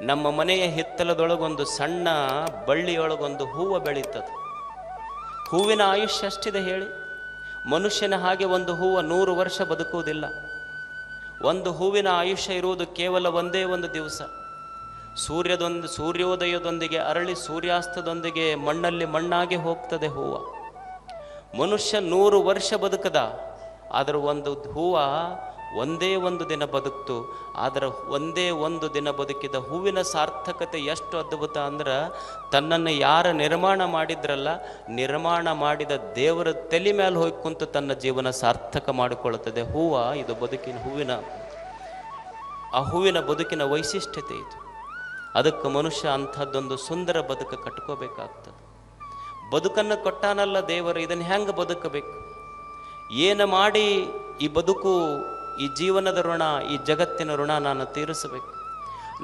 ನಮ್ಮ ಮನೆಯ ಹಿತ್ತಲದೊಳಗೊಂದು ಸಣ್ಣ ಬಳ್ಳಿಯೊಳಗೊಂದು ಹೂವು ಬೆಳೀತದೆ. ಹೂವಿನ ಆಯುಷ್ಯ ಅಷ್ಟಿದೆ ಹೇಳಿ. ಮನುಷ್ಯನ ಹಾಗೆ ಒಂದು ಹೂವು 100 ವರ್ಷ ಬದುಕುವುದಿಲ್ಲ. ಒಂದು ಹೂವಿನ ಆಯುಷ್ಯ ಇರುವುದು ಕೇವಲ ಒಂದೇ ಒಂದು ದಿವಸ. ಸೂರ್ಯೋದಯದೊಂದಿಗೆ ಅರಳಿ ಸೂರ್ಯಾಸ್ತದೊಂದಿಗೆ ಮಣ್ಣಲ್ಲಿ ಮಣ್ಣಾಗಿ ಹೋಗ್ತದೆ ಹೂವು. ಮನುಷ್ಯ 100 ವರ್ಷ ಬದುಕದ, ಆದರೆ ಒಂದು ಹೂವು ಒಂದೇ ಒಂದು ದಿನ ಬದುಕ್ತು. ಆದರೆ ಒಂದೇ ಒಂದು ದಿನ ಬದುಕಿದ ಹೂವಿನ ಸಾರ್ಥಕತೆ ಎಷ್ಟು ಅದ್ಭುತ ಅಂದ್ರೆ, ತನ್ನನ್ನು ಯಾರು ನಿರ್ಮಾಣ ಮಾಡಿದ್ರಲ್ಲ, ನಿರ್ಮಾಣ ಮಾಡಿದ ದೇವರ ತಲೆ ಮೇಲೆ ಹೋಗಿ ಕುಂತು ತನ್ನ ಜೀವನ ಸಾರ್ಥಕ ಮಾಡಿಕೊಳ್ಳುತ್ತದೆ ಹೂವು. ಇದು ಹೂವಿನ ಬದುಕಿನ ವೈಶಿಷ್ಟ್ಯತೆ ಇದು. ಅದಕ್ಕೆ ಮನುಷ್ಯ ಅಂಥದ್ದೊಂದು ಸುಂದರ ಬದುಕು ಕಟ್ಕೋಬೇಕಾಗ್ತದೆ. ಬದುಕನ್ನು ಕೊಟ್ಟಾನಲ್ಲ ದೇವರು, ಇದನ್ನು ಹೆಂಗೆ ಬದುಕಬೇಕು, ಏನು ಮಾಡಿ ಈ ಬದುಕು, ಈ ಜೀವನದ ಋಣ, ಈ ಜಗತ್ತಿನ ಋಣ ನಾನು ತೀರಿಸಬೇಕು.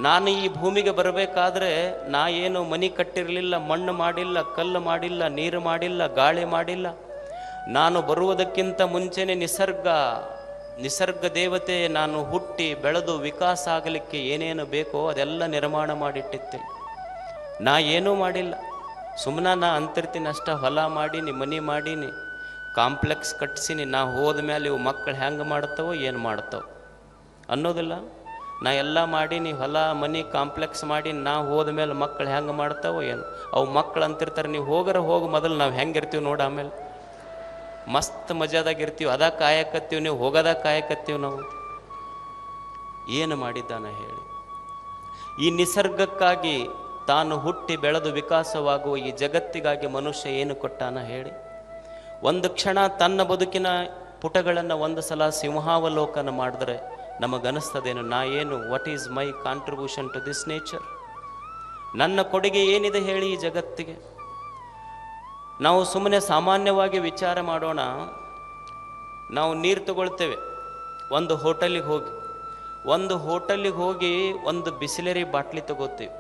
ನಾನು ಈ ಭೂಮಿಗೆ ಬರಬೇಕಾದ್ರೆ ನಾ ಏನು ಮನೆ ಕಟ್ಟಿರಲಿಲ್ಲ, ಮಣ್ಣು ಮಾಡಿಲ್ಲ, ಕಲ್ಲು ಮಾಡಿಲ್ಲ, ನೀರು ಮಾಡಿಲ್ಲ, ಗಾಳಿ ಮಾಡಿಲ್ಲ. ನಾನು ಬರುವುದಕ್ಕಿಂತ ಮುಂಚೆನೇ ನಿಸರ್ಗ ದೇವತೆ ನಾನು ಹುಟ್ಟಿ ಬೆಳೆದು ವಿಕಾಸ ಆಗಲಿಕ್ಕೆ ಏನೇನು ಬೇಕೋ ಅದೆಲ್ಲ ನಿರ್ಮಾಣ ಮಾಡಿಟ್ಟಿರ್ತೇನೆ. ನಾ ಏನೂ ಮಾಡಿಲ್ಲ, ಸುಮ್ಮನೆ ನಾ ಅಂತಿರ್ತೀನಿ ಅಷ್ಟ. ಹೊಲ ಮಾಡೀನಿ, ಮನೆ ಮಾಡೀನಿ, ಕಾಂಪ್ಲೆಕ್ಸ್ ಕಟ್ಸೀನಿ. ನಾ ಹೋದ ಮೇಲೆ ಇವು ಮಕ್ಕಳು ಹೆಂಗೆ ಮಾಡ್ತಾವೋ ಏನು ಮಾಡ್ತಾವೆ ಅನ್ನೋದಿಲ್ಲ. ನಾ ಎಲ್ಲ ಮಾಡೀನಿ, ಹೊಲ ಮನೆ ಕಾಂಪ್ಲೆಕ್ಸ್ ಮಾಡಿ, ನಾ ಹೋದ ಮೇಲೆ ಮಕ್ಕಳು ಹೆಂಗೆ ಮಾಡ್ತಾವೋ ಏನು. ಅವು ಮಕ್ಕಳು ಅಂತಿರ್ತಾರೆ, ನೀವು ಹೋಗಿ ಮೊದಲು ನಾವು ಹೆಂಗಿರ್ತೀವಿ ನೋಡಿ, ಆಮೇಲೆ ಮಸ್ತ್ ಮಜಾದಾಗಿರ್ತೀವಿ. ಅದ ಕಾಯಕತ್ತೀವಿ, ನೀವು ಹೋಗೋದ ಕಾಯಕತ್ತೀವಿ. ನಾವು ಏನು ಮಾಡಿದ್ದಾನ ಹೇಳಿ. ಈ ನಿಸರ್ಗಕ್ಕಾಗಿ ತಾನು ಹುಟ್ಟಿ ಬೆಳೆದು ವಿಕಾಸವಾಗುವ ಈ ಜಗತ್ತಿಗಾಗಿ ಮನುಷ್ಯ ಏನು ಕೊಟ್ಟಾನ ಹೇಳಿ. ಒಂದು ಕ್ಷಣ ತನ್ನ ಬದುಕಿನ ಪುಟಗಳನ್ನು ಒಂದು ಸಲ ಸಿಂಹಾವಲೋಕನ ಮಾಡಿದ್ರೆ ನಮಗನಿಸ್ತದೇನು, ನಾ ಏನು, what is my contribution to this nature, ನನ್ನ ಕೊಡುಗೆ ಏನಿದೆ ಹೇಳಿ ಈ ಜಗತ್ತಿಗೆ. ನಾವು ಸುಮ್ಮನೆ ಸಾಮಾನ್ಯವಾಗಿ ವಿಚಾರ ಮಾಡೋಣ. ನಾವು ನೀರು ತಗೊಳ್ತೇವೆ, ಒಂದು ಹೋಟೆಲಿಗೆ ಹೋಗಿ ಒಂದು ಬಿಸ್ಲೆರಿ ಬಾಟ್ಲಿ ತಗೋತೀವಿ.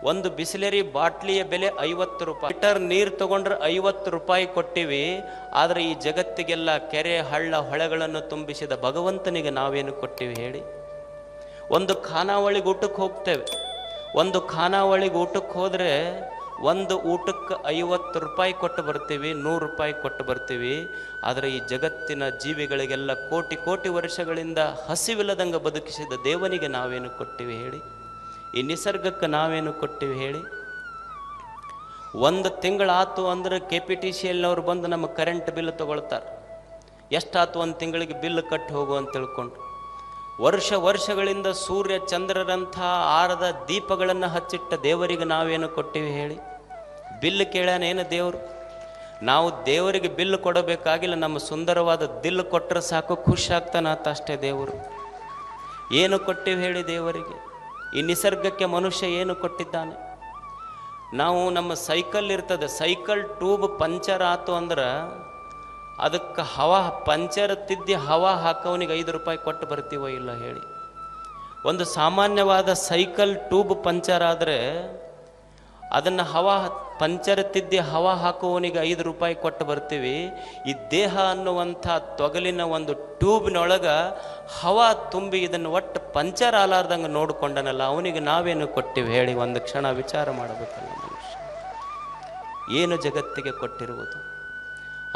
ಒಂದು ಬಿಸ್ಲೆರಿ ಬಾಟ್ಲಿಯ ಬೆಲೆ 50 ರೂಪಾಯಿ. ಲೀಟರ್ ನೀರು ತಗೊಂಡ್ರೆ 50 ರೂಪಾಯಿ ಕೊಟ್ಟಿವಿ. ಆದರೆ ಈ ಜಗತ್ತಿಗೆಲ್ಲ ಕೆರೆ ಹಳ್ಳ ಹೊಳೆಗಳನ್ನು ತುಂಬಿಸಿದ ಭಗವಂತನಿಗೆ ನಾವೇನು ಕೊಟ್ಟಿವಿ ಹೇಳಿ. ಒಂದು ಖಾನಾವಳಿಗೆ ಊಟಕ್ಕೆ ಹೋಗ್ತೇವೆ. ಒಂದು ಖಾನಾವಳಿಗೆ ಊಟಕ್ಕೆ ಹೋದರೆ ಒಂದು ಊಟಕ್ಕೆ 50 ರೂಪಾಯಿ ಕೊಟ್ಟು ಬರ್ತೀವಿ, 100 ರೂಪಾಯಿ ಕೊಟ್ಟು ಬರ್ತೀವಿ. ಆದರೆ ಈ ಜಗತ್ತಿನ ಜೀವಿಗಳಿಗೆಲ್ಲ ಕೋಟಿ ವರ್ಷಗಳಿಂದ ಹಸಿವಿಲ್ಲದಂಗೆ ಬದುಕಿಸಿದ ದೇವನಿಗೆ ನಾವೇನು ಕೊಟ್ಟಿವಿ ಹೇಳಿ. ಈ ನಿಸರ್ಗಕ್ಕೆ ನಾವೇನು ಕೊಟ್ಟಿವಿ ಹೇಳಿ. ಒಂದು ತಿಂಗಳಾತು ಅಂದರೆ KPTCLನವ್ರು ಬಂದು ನಮ್ಮ ಕರೆಂಟ್ ಬಿಲ್ ತಗೊಳ್ತಾರೆ. ಎಷ್ಟಾತು ಒಂದು ತಿಂಗಳಿಗೆ ಬಿಲ್ ಕಟ್ಟಿ ಹೋಗು ಅಂತ ತಿಳ್ಕೊಂಡು. ವರ್ಷಗಳಿಂದ ಸೂರ್ಯ ಚಂದ್ರರಂಥ ಆರದ ದೀಪಗಳನ್ನು ಹಚ್ಚಿಟ್ಟ ದೇವರಿಗೆ ನಾವೇನು ಕೊಟ್ಟಿವಿ ಹೇಳಿ. ಬಿಲ್ ಕೇಳ್ಯಾನೇನು ದೇವರು? ನಾವು ದೇವರಿಗೆ ಬಿಲ್ ಕೊಡಬೇಕಾಗಿಲ್ಲ, ನಮ್ಮ ಸುಂದರವಾದ ದಿಲ್ ಕೊಟ್ಟರೆ ಸಾಕು, ಖುಷಿ ಆಗ್ತಾನಾತ ಅಷ್ಟೇ ದೇವರು. ಏನು ಕೊಟ್ಟಿವಿ ಹೇಳಿ ದೇವರಿಗೆ. ಈ ನಿಸರ್ಗಕ್ಕೆ ಮನುಷ್ಯ ಏನು ಕೊಟ್ಟಿದ್ದಾನೆ? ನಾವು ನಮ್ಮ ಸೈಕಲ್ ಇರ್ತದೆ, ಸೈಕಲ್ ಟ್ಯೂಬ್ ಪಂಚರ್ ಆತು ಅಂದ್ರೆ ಅದಕ್ಕೆ ಪಂಚರ್ ತಿದ್ದಿ ಹವಾ ಹಾಕೋನಿಗೆ 5 ರೂಪಾಯಿ ಕೊಟ್ಟು ಬರ್ತೀವೋ ಇಲ್ಲ ಹೇಳಿ. ಒಂದು ಸಾಮಾನ್ಯವಾದ ಸೈಕಲ್ ಟ್ಯೂಬ್ ಪಂಚರ್ ಆದರೆ ಅದನ್ನು ಪಂಚರ್ ತಿದ್ದಿ ಹವಾ ಹಾಕುವವನಿಗೆ 5 ರೂಪಾಯಿ ಕೊಟ್ಟು ಬರ್ತೀವಿ. ಈ ದೇಹ ಅನ್ನುವಂಥ ತೊಗಲಿನ ಒಂದು ಟ್ಯೂಬ್ನೊಳಗೆ ಹವಾ ತುಂಬಿ ಇದನ್ನು ಒಟ್ಟು ಪಂಚರ್ ಆಲಾರ್ದಂಗೆ ನೋಡಿಕೊಂಡನಲ್ಲ, ಅವನಿಗೆ ನಾವೇನು ಕೊಟ್ಟಿವಿ ಹೇಳಿ. ಒಂದು ಕ್ಷಣ ವಿಚಾರ ಮಾಡಬೇಕಲ್ಲ ಮನುಷ್ಯ ಏನು ಜಗತ್ತಿಗೆ ಕೊಟ್ಟಿರುವುದು.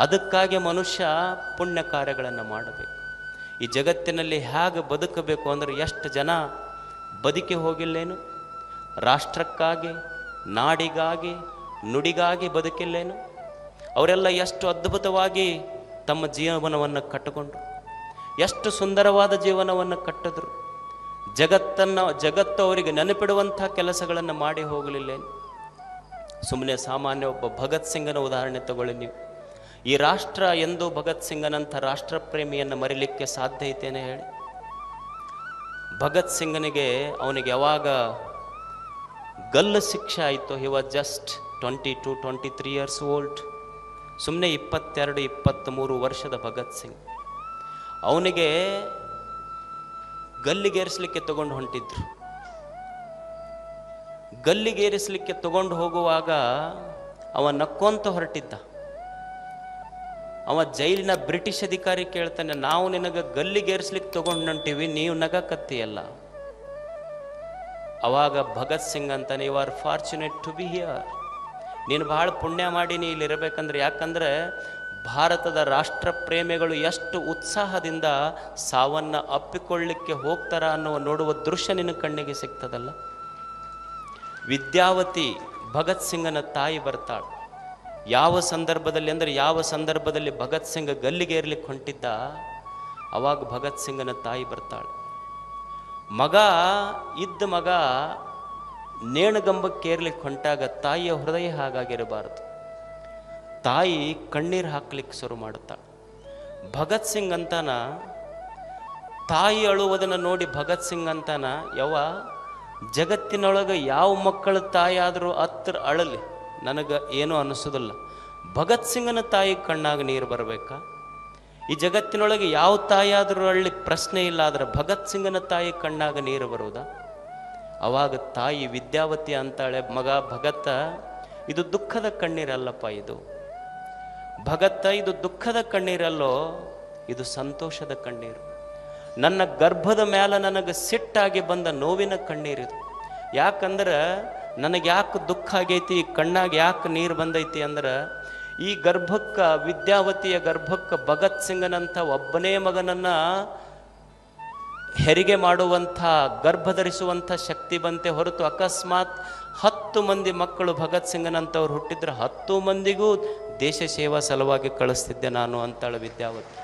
ಅದಕ್ಕಾಗಿ ಮನುಷ್ಯ ಪುಣ್ಯ ಕಾರ್ಯಗಳನ್ನು ಮಾಡಬೇಕು. ಈ ಜಗತ್ತಿನಲ್ಲಿ ಹೇಗೆ ಬದುಕಬೇಕು ಅಂದರೆ, ಎಷ್ಟು ಜನ ಬದುಕಿ ಹೋಗಿಲ್ಲೇನು? ರಾಷ್ಟ್ರಕ್ಕಾಗಿ, ನಾಡಿಗಾಗಿ, ನುಡಿಗಾಗಿ ಬದುಕಿಲ್ಲೇನು? ಅವರೆಲ್ಲ ಎಷ್ಟು ಅದ್ಭುತವಾಗಿ ತಮ್ಮ ಜೀವನವನ್ನು ಕಟ್ಟಿಕೊಂಡ್ರು, ಎಷ್ಟು ಸುಂದರವಾದ ಜೀವನವನ್ನು ಕಟ್ಟಿದ್ರು. ಜಗತ್ತು ಅವರಿಗೆ ನೆನಪಿಡುವಂಥ ಕೆಲಸಗಳನ್ನು ಮಾಡಿ ಹೋಗಲಿಲ್ಲೇನು? ಸುಮ್ಮನೆ ಸಾಮಾನ್ಯ ಒಬ್ಬ ಭಗತ್ ಸಿಂಗನ ಉದಾಹರಣೆ ತಗೊಳ್ಳಿ ನೀವು. ಈ ರಾಷ್ಟ್ರ ಎಂದು ಭಗತ್ ಸಿಂಗನಂಥ ರಾಷ್ಟ್ರ ಪ್ರೇಮಿಯನ್ನು ಮರಿಲಿಕ್ಕೆ ಸಾಧ್ಯ ಐತೇನೆ ಹೇಳಿ. ಭಗತ್ ಸಿಂಗನಿಗೆ ಅವನಿಗೆ ಯಾವಾಗ ಗಲ್ಲು ಶಿಕ್ಷೆ ಆಯಿತು, he was just 22-23 years old. ಸುಮ್ಮನೆ 22-23 ವರ್ಷದ ಭಗತ್ ಸಿಂಗ್. ಅವನಿಗೆ ಗಲ್ಲಿಗೇರಿಸಲಿಕ್ಕೆ ತಗೊಂಡು ಹೊಂಟಿದ್ರು. ಗಲ್ಲಿಗೇರಿಸಲಿಕ್ಕೆ ತಗೊಂಡು ಹೋಗುವಾಗ ಅವ ನಕ್ಕೊಂತ ಹೊರಟಿದ್ದ. ಅವ ಜೈಲಿನ ಬ್ರಿಟಿಷ್ ಅಧಿಕಾರಿ ಕೇಳ್ತಾನೆ, ನಾವು ನಿನಗೆ ಗಲ್ಲಿಗೇರಿಸ್ಲಿಕ್ಕೆ ತಗೊಂಡು ಹೊಂಟೀವಿ, ನೀವು ನಗಕತ್ತೀಯಲ್ಲ. ಅವಾಗ ಭಗತ್ ಸಿಂಗ್ ಅಂತಾನೆ, you are fortunate to be here. ನೀನು ಭಾಳ ಪುಣ್ಯ ಮಾಡಿ ನೀ ಇಲ್ಲಿರಬೇಕಂದ್ರೆ, ಯಾಕಂದರೆ ಭಾರತದ ರಾಷ್ಟ್ರ ಪ್ರೇಮಿಗಳು ಎಷ್ಟು ಉತ್ಸಾಹದಿಂದ ಸಾವನ್ನು ಅಪ್ಪಿಕೊಳ್ಳಿಕ್ಕೆ ಹೋಗ್ತಾರ ಅನ್ನುವ ನೋಡುವ ದೃಶ್ಯ ನಿನ್ನ ಕಣ್ಣಿಗೆ ಸಿಗ್ತದಲ್ಲ. ವಿದ್ಯಾವತಿ ಭಗತ್ ಸಿಂಗನ ತಾಯಿ ಬರ್ತಾಳೆ. ಯಾವ ಸಂದರ್ಭದಲ್ಲಿ ಅಂದರೆ, ಯಾವ ಸಂದರ್ಭದಲ್ಲಿ ಭಗತ್ ಸಿಂಗ್ ಗಲ್ಲಿಗೆ ಏರ್ಲಿಕ್ಕೆ ಹೊಂಟಿದ್ದ, ಅವಾಗ ಭಗತ್ ಸಿಂಗನ ತಾಯಿ ಬರ್ತಾಳೆ. ಮಗ ನೇಣುಗಂಬಕ್ಕೆ ಏರ್ಲಿಕ್ಕೆ ಹೊಂಟಾಗ ತಾಯಿಯ ಹೃದಯ ಹಾಗಾಗಿರಬಾರದು. ತಾಯಿ ಕಣ್ಣೀರು ಹಾಕ್ಲಿಕ್ಕೆ ಶುರು ಮಾಡುತ್ತಾಳೆ. ಭಗತ್ ಸಿಂಗ್ ಅಂತಾನ, ತಾಯಿ ಅಳುವುದನ್ನು ನೋಡಿ ಭಗತ್ ಸಿಂಗ್ ಅಂತಾನ, ಜಗತ್ತಿನೊಳಗೆ ಯಾವ ಮಕ್ಕಳ ತಾಯಿ ಆದರೂ ಹತ್ರ ಅಳಲಿ ನನಗೆ ಏನೂ ಅನ್ನಿಸೋದಿಲ್ಲ. ಭಗತ್ ಸಿಂಗನ ತಾಯಿ ಕಣ್ಣಾಗ ನೀರು ಬರಬೇಕಾ? ಈ ಜಗತ್ತಿನೊಳಗೆ ಯಾವ ತಾಯಿ ಆದರೂ ಅಳ್ಳಿ ಪ್ರಶ್ನೆ ಇಲ್ಲ, ಆದರೆ ಭಗತ್ ಸಿಂಗನ ತಾಯಿ ಕಣ್ಣಾಗ ನೀರು ಬರುವುದಾ? ಅವಾಗ ತಾಯಿ ವಿದ್ಯಾವತಿ ಅಂತಾಳೆ, ಮಗ ಭಗತ್ತ, ಇದು ದುಃಖದ ಕಣ್ಣೀರಲ್ಲಪ್ಪ, ಇದು ಭಗತ್ತ, ಇದು ದುಃಖದ ಕಣ್ಣೀರಲ್ಲೋ, ಇದು ಸಂತೋಷದ ಕಣ್ಣೀರು. ನನ್ನ ಗರ್ಭದ ಮೇಲೆ ನನಗೆ ಸಿಟ್ಟಾಗಿ ಬಂದ ನೋವಿನ ಕಣ್ಣೀರಿದು. ಯಾಕಂದ್ರೆ ನನಗೆ ಯಾಕೆ ದುಃಖ ಆಗೈತಿ, ಕಣ್ಣಾಗ ಯಾಕೆ ನೀರು ಬಂದೈತಿ ಅಂದ್ರೆ, ಈ ಗರ್ಭಕ್ಕೆ, ವಿದ್ಯಾವತಿಯ ಗರ್ಭಕ್ಕೆ ಭಗತ್ ಸಿಂಗನಂಥ ಒಬ್ಬನೇ ಮಗನನ್ನು ಹೆರಿಗೆ ಮಾಡುವಂಥ, ಗರ್ಭಧರಿಸುವಂಥ ಶಕ್ತಿ ಬಂತೆ ಹೊರತು ಅಕಸ್ಮಾತ್ 10 ಮಂದಿ ಮಕ್ಕಳು ಭಗತ್ ಸಿಂಗನಂಥವ್ರು ಹುಟ್ಟಿದ್ರೆ 10 ಮಂದಿಗೂ ದೇಶ ಸೇವಾ ಸಲುವಾಗಿ ಕಳಿಸ್ತಿದ್ದೆ ನಾನು ಅಂತಾಳೆ ವಿದ್ಯಾವತಿ.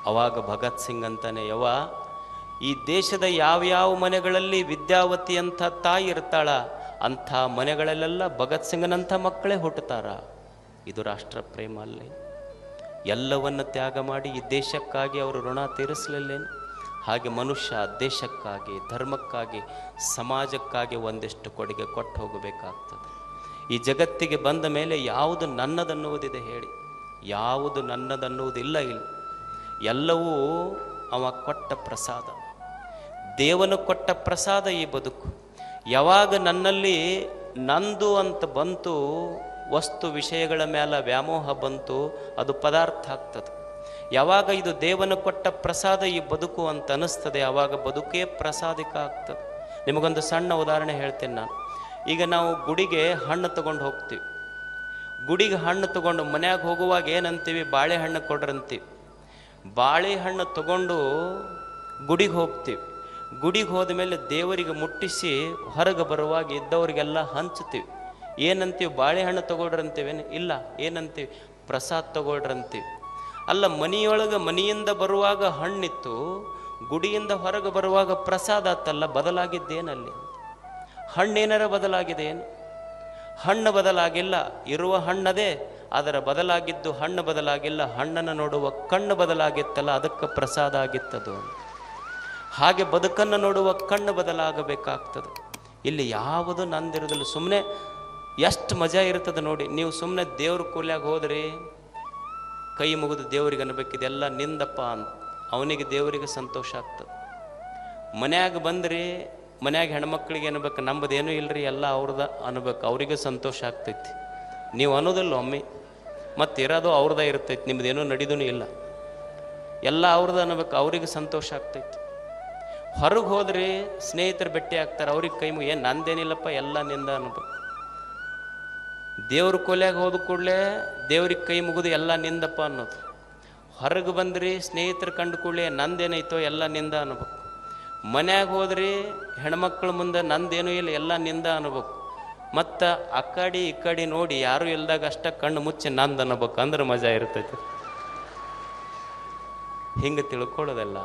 ಅವಾಗ ಭಗತ್ ಸಿಂಗ್ ಅಂತಾನೆ, ಈ ದೇಶದ ಯಾವ್ಯಾವ ಮನೆಗಳಲ್ಲಿ ವಿದ್ಯಾವತಿ ಅಂತ ತಾಯಿ ಇರ್ತಾಳ, ಅಂಥ ಮನೆಗಳಲ್ಲೆಲ್ಲ ಭಗತ್ ಸಿಂಗನಂಥ ಮಕ್ಕಳೇ ಹುಟ್ಟುತ್ತಾರ. ಇದು ರಾಷ್ಟ್ರ ಪ್ರೇಮ ಅಲ್ಲೇ? ಎಲ್ಲವನ್ನು ತ್ಯಾಗ ಮಾಡಿ ಈ ದೇಶಕ್ಕಾಗಿ ಅವರು ಋಣ ತೀರಿಸಲಿಲ್ಲೇನು? ಹಾಗೆ ಮನುಷ್ಯ ದೇಶಕ್ಕಾಗಿ, ಧರ್ಮಕ್ಕಾಗಿ, ಸಮಾಜಕ್ಕಾಗಿ ಒಂದಿಷ್ಟು ಕೊಡುಗೆ ಕೊಟ್ಟು ಹೋಗಬೇಕಾಗ್ತದೆ. ಈ ಜಗತ್ತಿಗೆ ಬಂದ ಮೇಲೆ ಯಾವುದು ನನ್ನದನ್ನುವುದಿದೆ ಹೇಳಿ? ಯಾವುದು ನನ್ನದನ್ನುವುದಿಲ್ಲ. ಇಲ್ಲ, ಎಲ್ಲವೂ ಅವ ಕೊಟ್ಟ ಪ್ರಸಾದ, ದೇವನು ಕೊಟ್ಟ ಪ್ರಸಾದ ಈ ಬದುಕು. ಯಾವಾಗ ನನ್ನಲ್ಲಿ ನಂದು ಅಂತ ಬಂತು, ವಸ್ತು ವಿಷಯಗಳ ಮೇಲೆ ವ್ಯಾಮೋಹ ಬಂತು, ಅದು ಪದಾರ್ಥ ಆಗ್ತದೆ. ಯಾವಾಗ ಇದು ದೇವನು ಕೊಟ್ಟ ಪ್ರಸಾದ ಈ ಬದುಕು ಅಂತ ಅನ್ನಿಸ್ತದೆ, ಆವಾಗ ಬದುಕೇ ಪ್ರಸಾದಿಕ ಆಗ್ತದೆ. ನಿಮಗೊಂದು ಸಣ್ಣ ಉದಾಹರಣೆ ಹೇಳ್ತೇನೆ ನಾನು. ಈಗ ನಾವು ಗುಡಿಗೆ ಹಣ್ಣು ತಗೊಂಡು ಹೋಗ್ತೀವಿ. ಗುಡಿಗೆ ಹಣ್ಣು ತಗೊಂಡು ಮನ್ಯಾಗ ಹೋಗುವಾಗ ಏನಂತೀವಿ? ಬಾಳೆಹಣ್ಣು ಕೊಡ್ರಂತೀವಿ. ಬಾಳೆಹಣ್ಣು ತಗೊಂಡು ಗುಡಿಗೆ ಹೋಗ್ತೀವಿ. ಗುಡಿಗೆ ಹೋದ ಮೇಲೆ ದೇವರಿಗೆ ಮುಟ್ಟಿಸಿ ಹೊರಗೆ ಬರುವಾಗ ಇದ್ದವರಿಗೆಲ್ಲ ಹಂಚ್ತೀವಿ. ಏನಂತೀವಿ? ಬಾಳೆಹಣ್ಣು ತಗೊಳ್ರಂತೀವೇನು? ಇಲ್ಲ, ಏನಂತೀವಿ? ಪ್ರಸಾದ ತಗೊಳ್ರಂತೀವಿ. ಅಲ್ಲ, ಮನೆಯಿಂದ ಬರುವಾಗ ಹಣ್ಣಿತ್ತು, ಗುಡಿಯಿಂದ ಹೊರಗೆ ಬರುವಾಗ ಪ್ರಸಾದ ಆತಲ್ಲ, ಬದಲಾಗಿದ್ದೇನಲ್ಲಿ? ಹಣ್ಣೇನಾರ ಬದಲಾಗಿದೆ ಏನು? ಹಣ್ಣು ಬದಲಾಗಿಲ್ಲ, ಇರುವ ಹಣ್ಣದೇ, ಅದರ ಬದಲಾಗಿದ್ದು ಹಣ್ಣು ಬದಲಾಗಿಲ್ಲ. ಹಣ್ಣನ್ನು ನೋಡುವ ಕಣ್ಣು ಬದಲಾಗಿತ್ತಲ್ಲ, ಅದಕ್ಕೆ ಪ್ರಸಾದ ಆಗಿತ್ತದು. ಹಾಗೆ ಬದುಕನ್ನು ನೋಡುವ ಕಣ್ಣು ಬದಲಾಗಬೇಕಾಗ್ತದೆ. ಇಲ್ಲಿ ಯಾವುದು ನಂದಿರೋದಿಲ್ಲ. ಸುಮ್ಮನೆ ಎಷ್ಟು ಮಜಾ ಇರ್ತದೆ ನೋಡಿ. ನೀವು ಸುಮ್ಮನೆ ದೇವ್ರ ಕೂಲ್ಯಾಗ ಹೋದ್ರಿ, ಕೈ ಮುಗಿದು ದೇವರಿಗೆ ಅನ್ಬೇಕಿದೆಲ್ಲ ನಿಂದಪ್ಪ ಅಂತ, ಅವನಿಗೆ ದೇವರಿಗೆ ಸಂತೋಷ ಆಗ್ತದೆ. ಮನ್ಯಾಗ ಬಂದ್ರಿ, ಮನ್ಯಾಗ ಹೆಣ್ಮಕ್ಳಿಗೆ ಅನ್ಬೇಕು, ನಮ್ಮದೇನೂ ಇಲ್ಲರಿ, ಎಲ್ಲ ಅವ್ರದ ಅನ್ಬೇಕು, ಅವ್ರಿಗೆ ಸಂತೋಷ ಆಗ್ತೈತಿ. ನೀವು ಅನ್ನೋದಿಲ್ಲ ಒಮ್ಮೆ, ಮತ್ತು ಇರೋದು ಅವ್ರದ್ದೇ ಇರ್ತೈತಿ, ನಿಮ್ದೇನೂ ನಡೀದೂ ಇಲ್ಲ, ಎಲ್ಲ ಅವ್ರದ್ದು ಅನ್ಬೇಕು, ಅವ್ರಿಗೆ ಸಂತೋಷ ಆಗ್ತೈತಿ. ಹೊರಗೆ ಹೋದ್ರಿ, ಸ್ನೇಹಿತರು ಭೇಟಿ ಆಗ್ತಾರೆ, ಅವ್ರಿಗೆ ಕೈ ಮುಗಿ, ಏನು ನಂದೇನಿಲ್ಲಪ್ಪ, ಎಲ್ಲ ನಿಂದ ಅನ್ಬೇಕು. ದೇವ್ರ ಕೊಲೆಯಾಗ ಹೋದ ಕೂಡಲೇ ದೇವ್ರಿಗೆ ಕೈ ಮುಗಿದು ಎಲ್ಲ ನಿಂದಪ್ಪ ಅನ್ನೋದು. ಹೊರಗೆ ಬಂದ್ರಿ, ಸ್ನೇಹಿತರು ಕಂಡು ಕೂಡಲೇ ನಂದೇನೈತೋ ಎಲ್ಲ ನಿಂದ ಅನ್ಬೇಕು. ಮನ್ಯಾಗ ಹೋದ್ರಿ, ಹೆಣ್ಮಕ್ಳ ಮುಂದೆ ನಂದೇನೂ ಇಲ್ಲ, ಎಲ್ಲ ನಿಂದ ಅನ್ಬೇಕು. ಮತ್ತು ಆ ಕಡೆ ಈ ಕಡೆ ನೋಡಿ ಯಾರೂ ಇಲ್ದಾಗ ಅಷ್ಟ ಕಣ್ಣು ಮುಚ್ಚಿ ನಂದು ಅನ್ನಬೇಕು, ಅಂದ್ರೆ ಮಜಾ ಇರ್ತೈತಿ. ಹಿಂಗೆ ತಿಳ್ಕೊಳ್ಳೋದಲ್ಲ.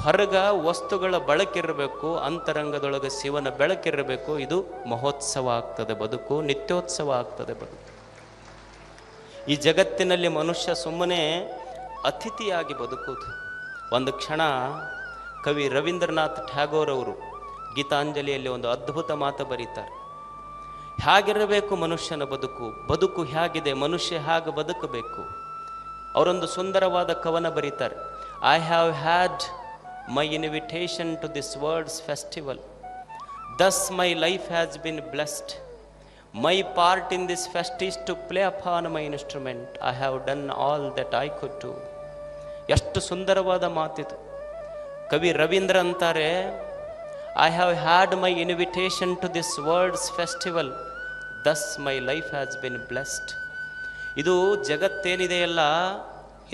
ಹೊರಗ ವಸ್ತುಗಳ ಬಳಕಿರಬೇಕು, ಅಂತರಂಗದೊಳಗೆ ಶಿವನ ಬೆಳಕಿರಬೇಕು. ಇದು ಮಹೋತ್ಸವ ಆಗ್ತದೆ ಬದುಕು, ನಿತ್ಯೋತ್ಸವ ಆಗ್ತದೆ ಬದುಕು. ಈ ಜಗತ್ತಿನಲ್ಲಿ ಮನುಷ್ಯ ಸುಮ್ಮನೆ ಅತಿಥಿಯಾಗಿ ಬದುಕುವುದು. ಒಂದು ಕ್ಷಣ ಕವಿ ರವೀಂದ್ರನಾಥ್ ಟ್ಯಾಗೋರ್ ಅವರು ಗೀತಾಂಜಲಿಯಲ್ಲಿ ಒಂದು ಅದ್ಭುತ ಮಾತು ಬರೀತಾರೆ. ಹೇಗಿರಬೇಕು ಮನುಷ್ಯನ ಬದುಕು, ಬದುಕು ಹೇಗಿದೆ, ಮನುಷ್ಯ ಹೇಗೆ ಬದುಕಬೇಕು. ಅವರೊಂದು ಸುಂದರವಾದ ಕವನ ಬರೀತಾರೆ. I have had my invitation to this world's festival, thus my life has been blessed. My part in this fest is to play upon my instrument. I have done all that I could do. ಎಷ್ಟು ಸುಂದರವಾದ ಮಾತಿದು. ಕವಿ ರವೀಂದ್ರ ಅಂತಾರೆ, I have had my invitation to this world's festival, thus my life has been blessed. ಇದು ಜಗತ್ತೇನಿದೆಯಲ್ಲ,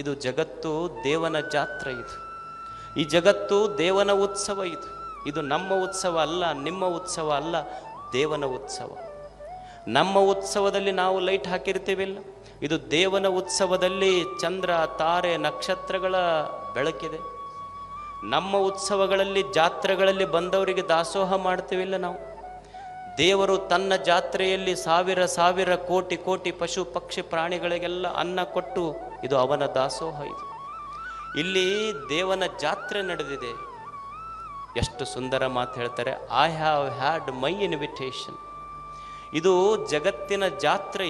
ಇದು ಜಗತ್ತು ದೇವನ ಜಾತ್ರೆ. ಈ ಜಗತ್ತು ದೇವನ ಉತ್ಸವ. ಇದು ನಮ್ಮ ಉತ್ಸವ ಅಲ್ಲ, ನಿಮ್ಮ ಉತ್ಸವ ಅಲ್ಲ, ದೇವನ ಉತ್ಸವ. ನಮ್ಮ ಉತ್ಸವದಲ್ಲಿ ನಾವು ಲೈಟ್ ಹಾಕಿರ್ತೀವಿಲ್ಲ, ಇದು ದೇವನ ಉತ್ಸವದಲ್ಲಿ ಚಂದ್ರ, ತಾರೆ, ನಕ್ಷತ್ರಗಳ ಬೆಳಕಿದೆ. ನಮ್ಮ ಉತ್ಸವಗಳಲ್ಲಿ, ಜಾತ್ರೆಗಳಲ್ಲಿ ಬಂದವರಿಗೆ ದಾಸೋಹ ಮಾಡ್ತೀವಿಲ್ಲ ನಾವು. ದೇವರು ತನ್ನ ಜಾತ್ರೆಯಲ್ಲಿ ಸಾವಿರ ಸಾವಿರ ಕೋಟಿ ಕೋಟಿ ಪಶು ಪಕ್ಷಿ ಪ್ರಾಣಿಗಳಿಗೆಲ್ಲ ಅನ್ನ ಕೊಟ್ಟು, ಇದು ಅವನ ದಾಸೋಹ. ಇಲ್ಲಿ ದೇವನ ಜಾತ್ರೆ ನಡೆದಿದೆ. ಎಷ್ಟು ಸುಂದರ ಮಾತು ಹೇಳ್ತಾರೆ, I have had my invitation. ಇದು ಜಗತ್ತಿನ ಜಾತ್ರೆ.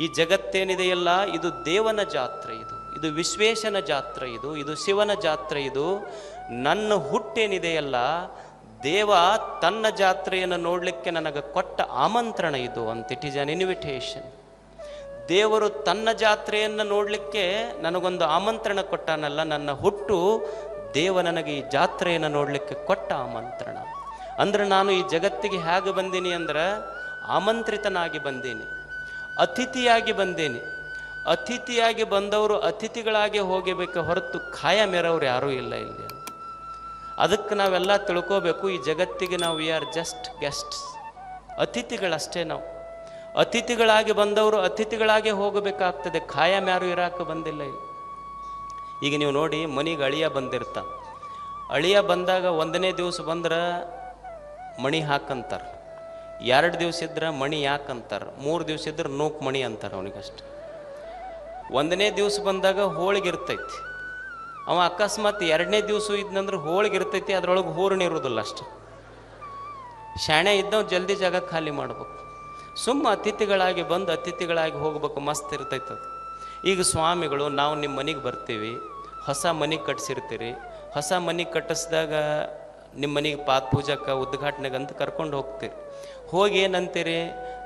ಈ ಜಗತ್ತೇನಿದೆಯಲ್ಲ, ಇದು ದೇವನ ಜಾತ್ರೆ. ಇದು ವಿಶ್ವೇಶನ ಜಾತ್ರೆ. ಇದು ಶಿವನ ಜಾತ್ರೆ. ನನ್ನ ಹುಟ್ಟೇನಿದೆಯಲ್ಲ, ದೇವ ತನ್ನ ಜಾತ್ರೆಯನ್ನು ನೋಡಲಿಕ್ಕೆ ನನಗೆ ಕೊಟ್ಟ ಆಮಂತ್ರಣ ಇದು ಅಂತ. It is an invitation. ದೇವರು ತನ್ನ ಜಾತ್ರೆಯನ್ನು ನೋಡಲಿಕ್ಕೆ ನನಗೊಂದು ಆಮಂತ್ರಣ ಕೊಟ್ಟಾನಲ್ಲ, ನನ್ನ ಹುಟ್ಟು ದೇವ ನನಗೆ ಈ ಜಾತ್ರೆಯನ್ನು ನೋಡಲಿಕ್ಕೆ ಕೊಟ್ಟ ಆಮಂತ್ರಣ. ಅಂದ್ರೆ ನಾನು ಈ ಜಗತ್ತಿಗೆ ಹೇಗೆ ಬಂದೀನಿ ಅಂದ್ರೆ, ಆಮಂತ್ರಿತನಾಗಿ ಬಂದೀನಿ, ಅತಿಥಿಯಾಗಿ ಬಂದೀನಿ. ಅತಿಥಿಯಾಗಿ ಬಂದವರು ಅತಿಥಿಗಳಾಗಿ ಹೋಗಬೇಕು ಹೊರತು ಖಾಯಮೇರವ್ರು ಯಾರೂ ಇಲ್ಲ ಇಲ್ಲಿ. ಅದಕ್ಕೆ ನಾವೆಲ್ಲ ತಿಳ್ಕೋಬೇಕು, ಈ ಜಗತ್ತಿಗೆ ನಾವು ವಿ ಆರ್ ಜಸ್ಟ್ ಗೆಸ್ಟ್ಸ್, ಅತಿಥಿಗಳಷ್ಟೇ. ನಾವು ಅತಿಥಿಗಳಾಗಿ ಬಂದವರು ಅತಿಥಿಗಳಾಗಿ ಹೋಗಬೇಕಾಗ್ತದೆ, ಖಾಯಂ ಯಾರು ಇರಾಕ ಬಂದಿಲ್ಲ ಇಲ್ಲಿ. ಈಗ ನೀವು ನೋಡಿ, ಮನೆಗೆ ಅಳಿಯ ಬಂದಿರ್ತಾನೆ. ಅಳಿಯ ಬಂದಾಗ 1ನೇ ದಿವಸ ಬಂದ್ರೆ ಮಣಿ ಹಾಕಂತಾರೆ, 2 ದಿವಸ ಇದ್ರೆ ಮಣಿ ಯಾಕಂತಾರೆ, 3 ದಿವಸ ಇದ್ರೆ ನೂಕು ಮಣಿ ಅಂತಾರೆ ಅವನಿಗಷ್ಟೆ. 1ನೇ ದಿವಸ ಬಂದಾಗ ಹೋಳಿಗೆ ಇರ್ತೈತಿ. ಅವ ಅಕಸ್ಮಾತ್ 2ನೇ ದಿವಸ ಇದ್ನಂದ್ರೆ ಹೋಳಿಗೆ ಇರ್ತೈತಿ, ಅದ್ರೊಳಗೆ ಹೂರ್ಣ ಇರೋದಿಲ್ಲ ಅಷ್ಟೆ. ಶಾಣೆ ಇದ್ದವ್ ಜಲ್ದಿ ಜಾಗ ಖಾಲಿ ಮಾಡ್ಬೇಕು. ಸುಮ್ಮ ಅತಿಥಿಗಳಾಗಿ ಬಂದು ಅತಿಥಿಗಳಾಗಿ ಹೋಗ್ಬೇಕು, ಮಸ್ತ್ ಇರ್ತೈತೆ ಅದು. ಈಗ ಸ್ವಾಮಿಗಳು, ನಾವು ನಿಮ್ಮ ಮನೆಗೆ ಬರ್ತೀವಿ, ಹೊಸ ಮನೆ ಕಟ್ಸಿರ್ತೀರಿ. ಹೊಸ ಮನೆ ಕಟ್ಟಿಸಿದಾಗ ನಿಮ್ಮ ಮನೆಗೆ ಪಾತ್ ಪೂಜಕ್ಕೆ ಉದ್ಘಾಟನೆಗಂತ ಕರ್ಕೊಂಡು ಹೋಗ್ತೀರಿ. ಹೋಗಿ ಏನಂತೀರಿ,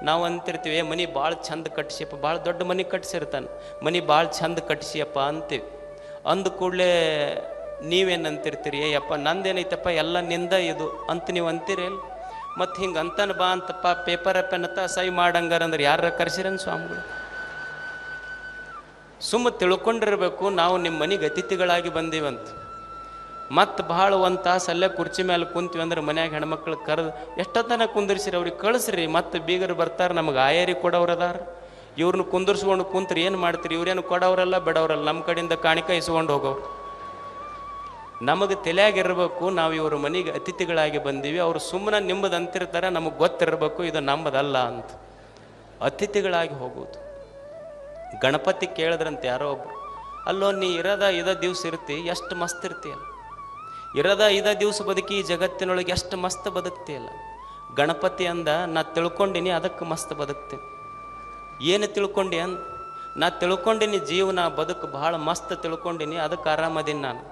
ನಾವು ಅಂತಿರ್ತೀವಿ, ಮನೆ ಭಾಳ ಚಂದ ಕಟ್ಸಿಯಪ್ಪ, ಭಾಳ ದೊಡ್ಡ ಮನೆ ಕಟ್ಸಿರ್ತಾನೆ, ಮನೆ ಭಾಳ ಚಂದ ಕಟ್ಸಿಯಪ್ಪ ಅಂತೀವಿ. ಅಂದ ಕೂಡಲೇ ನೀವೇನಂತಿರ್ತೀರಿ, ಅಯ್ಯಪ್ಪ ನಂದೇನೈತಪ್ಪ ಎಲ್ಲ ನಿಂದ ಇದು ಅಂತ ನೀವು ಅಂತೀರಿ. ಮತ್ತು ಹಿಂಗೆ ಅಂತಾನೆ ಬಾ ಅಂತಪ್ಪ, ಪೇಪರ್ ಪೆನ್ನತ್ತ ಸೈ ಮಾಡಂಗಾರ ಅಂದ್ರೆ ಯಾರ ಕರ್ಸಿರನ್ ಸ್ವಾಮಿಗಳು? ಸುಮ್ಮ ತಿಳ್ಕೊಂಡಿರ್ಬೇಕು, ನಾವು ನಿಮ್ಮ ಮನೆಗೆ ಅತಿಥಿಗಳಾಗಿ ಬಂದೀವಂತ. ಮತ್ತು ಭಾಳ 1 ತಾಸು ಅಲ್ಲೇ ಕುರ್ಚಿ ಮೇಲೆ ಕುಂತೀವಿ ಅಂದ್ರೆ ಮನ್ಯಾಗ ಹೆಣ್ಮಕ್ಳು ಕರೆದು ಎಷ್ಟೊತ್ತನ ಕುಂದಿರ್ಸಿರಿ, ಅವ್ರಿಗೆ ಕಳಿಸ್ರಿ. ಮತ್ತು ಬೀಗರು ಬರ್ತಾರೆ, ನಮಗೆ ಆಯರಿ ಕೊಡೋರು ಅದಾರ, ಇವ್ರನ್ನ ಕುಂದಿರ್ಸ್ಕೊಂಡು ಕುಂತ್ರಿ ಏನು ಮಾಡ್ತೀರಿ? ಇವ್ರೇನು ಕೊಡೋರಲ್ಲ ಬಿಡೋರಲ್ಲ, ನಮ್ಮ ಕಡೆಯಿಂದ ಕಾಣಿಕೆ ಇಸ್ಕೊಂಡು ಹೋಗೋರು. ನಮಗೆ ತಲೆಯಾಗಿರ್ಬೇಕು, ನಾವು ಇವ್ರ ಮನೆಗೆ ಅತಿಥಿಗಳಾಗಿ ಬಂದೀವಿ, ಅವರು ಸುಮ್ಮನೆ ನಿಮ್ಮದು ಅಂತಿರ್ತಾರೆ, ನಮಗೆ ಗೊತ್ತಿರಬೇಕು ಇದು ನಮ್ಮದಲ್ಲ ಅಂತ. ಅತಿಥಿಗಳಾಗಿ ಹೋಗೋದು. ಗಣಪತಿ ಕೇಳಿದ್ರಂತೆ ಯಾರೋ ಒಬ್ರು, ಅಲ್ಲೋ ನೀ ಇದ ದಿವಸ ಇರ್ತಿ, ಎಷ್ಟು ಮಸ್ತ್ ಇರ್ತೀಯಲ್ಲ, ಇದ ದಿವಸ ಬದುಕಿ ಈ ಜಗತ್ತಿನೊಳಗೆ ಎಷ್ಟು ಮಸ್ತ್ ಬದುಕ್ತಿಯಲ್ಲ. ಗಣಪತಿ ಅಂದ, ನಾ ತಿಳ್ಕೊಂಡಿನಿ ಅದಕ್ಕೆ ಮಸ್ತ್ ಬದುಕ್ತೀನಿ. ಏನು ತಿಳ್ಕೊಂಡಿ ಅಂದ, ನಾ ತಿಳ್ಕೊಂಡಿನಿ ಜೀವನ ಬದುಕು ಭಾಳ ಮಸ್ತ್ ತಿಳ್ಕೊಂಡಿನಿ, ಅದಕ್ಕೆ ಆರಾಮದೀನಿ ನಾನು.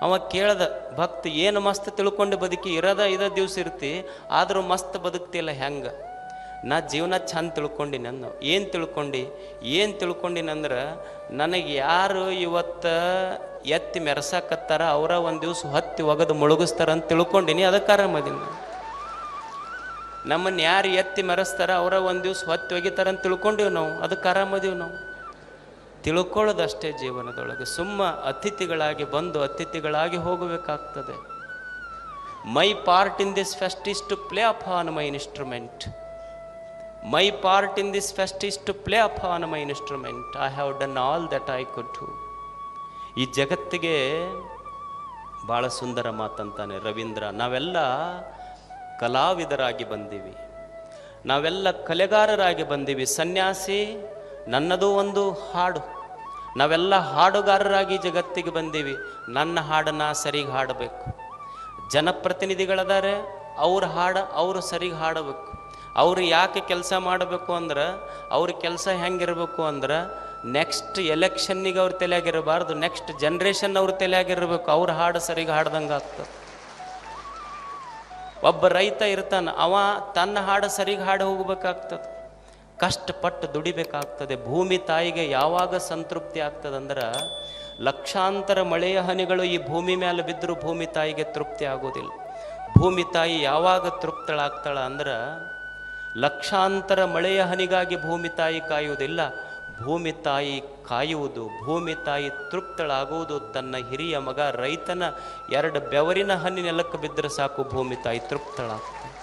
ಅವ ಕೇಳ್ದ ಭಕ್ತ, ಏನು ಮಸ್ತ್ ತಿಳ್ಕೊಂಡು ಬದುಕಿ, ಇದ ದಿವಸ ಇರ್ತಿ ಆದರೂ ಮಸ್ತ್ ಬದುಕ್ತಿಯಲ್ಲ ಹೆಂಗೆ? ನಾ ಜೀವನ ಚಂದ ತಿಳ್ಕೊಂಡಿನಿ ಅಂದ. ಏನು ತಿಳ್ಕೊಂಡಿನಂದ್ರೆ, ನನಗೆ ಯಾರು ಇವತ್ತು ಎತ್ತಿ ಮೆರೆಸಾಕತ್ತಾರ ಅವರ ಒಂದು ದಿವಸ ಹೊತ್ತಿ ಒಗದು ಮುಳುಗಿಸ್ತಾರ ಅಂತ ತಿಳ್ಕೊಂಡಿನಿ, ಅದಕ್ಕೆ ಆರಾಮದೀನಿ. ನಮ್ಮನ್ನು ಯಾರು ಎತ್ತಿ ಮೆರೆಸ್ತಾರ ಅವರ ಒಂದು ದಿವಸ ಹೊತ್ತಿ ಒಗಿತಾರ ಅಂತ ತಿಳ್ಕೊಂಡಿವಿ ನಾವು, ಅದಕ್ಕೆ ಆರಾಮದೀವಿ ನಾವು. ತಿಳ್ಕೊಳ್ಳೋದಷ್ಟೇ ಜೀವನದೊಳಗೆ. ಸುಮ್ಮ ಅತಿಥಿಗಳಾಗಿ ಬಂದು ಅತಿಥಿಗಳಾಗಿ ಹೋಗಬೇಕಾಗ್ತದೆ. My part in this fest is to play upon my instrument. My part in this fest is to play upon my instrument. I have done all that I could do. ಈ ಜಗತ್ತಿಗೆ ಭಾಳ ಸುಂದರ ಮಾತಂತಾನೆ ರವೀಂದ್ರ. ನಾವೆಲ್ಲ ಕಲಾವಿದರಾಗಿ ಬಂದೀವಿ, ನಾವೆಲ್ಲ ಕಲೆಗಾರರಾಗಿ ಬಂದೀವಿ. ಸನ್ಯಾಸಿ ನನ್ನದು ಒಂದು ಹಾಡು, ನಾವೆಲ್ಲ ಹಾಡುಗಾರರಾಗಿ ಜಗತ್ತಿಗೆ ಬಂದೀವಿ. ನನ್ನ ಹಾಡನ್ನು ಸರಿಗೆ ಹಾಡಬೇಕು. ಜನಪ್ರತಿನಿಧಿಗಳದಾರೆ, ಅವ್ರ ಹಾಡು ಅವರು ಸರಿಗೆ ಹಾಡಬೇಕು. ಅವರು ಯಾಕೆ ಕೆಲಸ ಮಾಡಬೇಕು ಅಂದ್ರೆ, ಅವ್ರ ಕೆಲಸ ಹೆಂಗಿರಬೇಕು ಅಂದ್ರೆ, ನೆಕ್ಸ್ಟ್ ಎಲೆಕ್ಷನ್ನಿಗೆ ಅವ್ರ ತಲೆಯಾಗಿರಬಾರ್ದು, ನೆಕ್ಸ್ಟ್ ಜನ್ರೇಷನ್ ಅವ್ರ ತಲೆಯಾಗಿರ್ಬೇಕು. ಅವ್ರ ಹಾಡು ಸರಿಗೆ ಹಾಡ್ದಂಗೆ ಆಗ್ತದೆ. ಒಬ್ಬ ರೈತ ಇರ್ತಾನೆ, ಅವ ತನ್ನ ಹಾಡು ಸರಿಗೆ ಹಾಡು ಹೋಗ್ಬೇಕಾಗ್ತದೆ, ಕಷ್ಟಪಟ್ಟು ದುಡಿಬೇಕಾಗ್ತದೆ. ಭೂಮಿ ತಾಯಿಗೆ ಯಾವಾಗ ಸಂತೃಪ್ತಿ ಆಗ್ತದಂದ್ರೆ, ಲಕ್ಷಾಂತರ ಮಳೆಯ ಹನಿಗಳು ಈ ಭೂಮಿ ಮೇಲೆ ಬಿದ್ದರೂ ಭೂಮಿ ತಾಯಿಗೆ ತೃಪ್ತಿ ಆಗೋದಿಲ್ಲ. ಭೂಮಿ ತಾಯಿ ಯಾವಾಗ ತೃಪ್ತಳಾಗ್ತಾಳ ಅಂದ್ರೆ, ಲಕ್ಷಾಂತರ ಮಳೆಯ ಹನಿಗಾಗಿ ಭೂಮಿ ತಾಯಿ ಕಾಯುವುದಿಲ್ಲ. ಭೂಮಿ ತಾಯಿ ಕಾಯುವುದು, ಭೂಮಿ ತಾಯಿ ತೃಪ್ತಳಾಗುವುದು ತನ್ನ ಹಿರಿಯ ಮಗ ರೈತನ 2 ಬೆವರಿನ ಹನಿ ನೆಲಕ್ಕೆ ಬಿದ್ದರೆ ಸಾಕು, ಭೂಮಿ ತಾಯಿ ತೃಪ್ತಳಾಗ್ತಾಳೆ.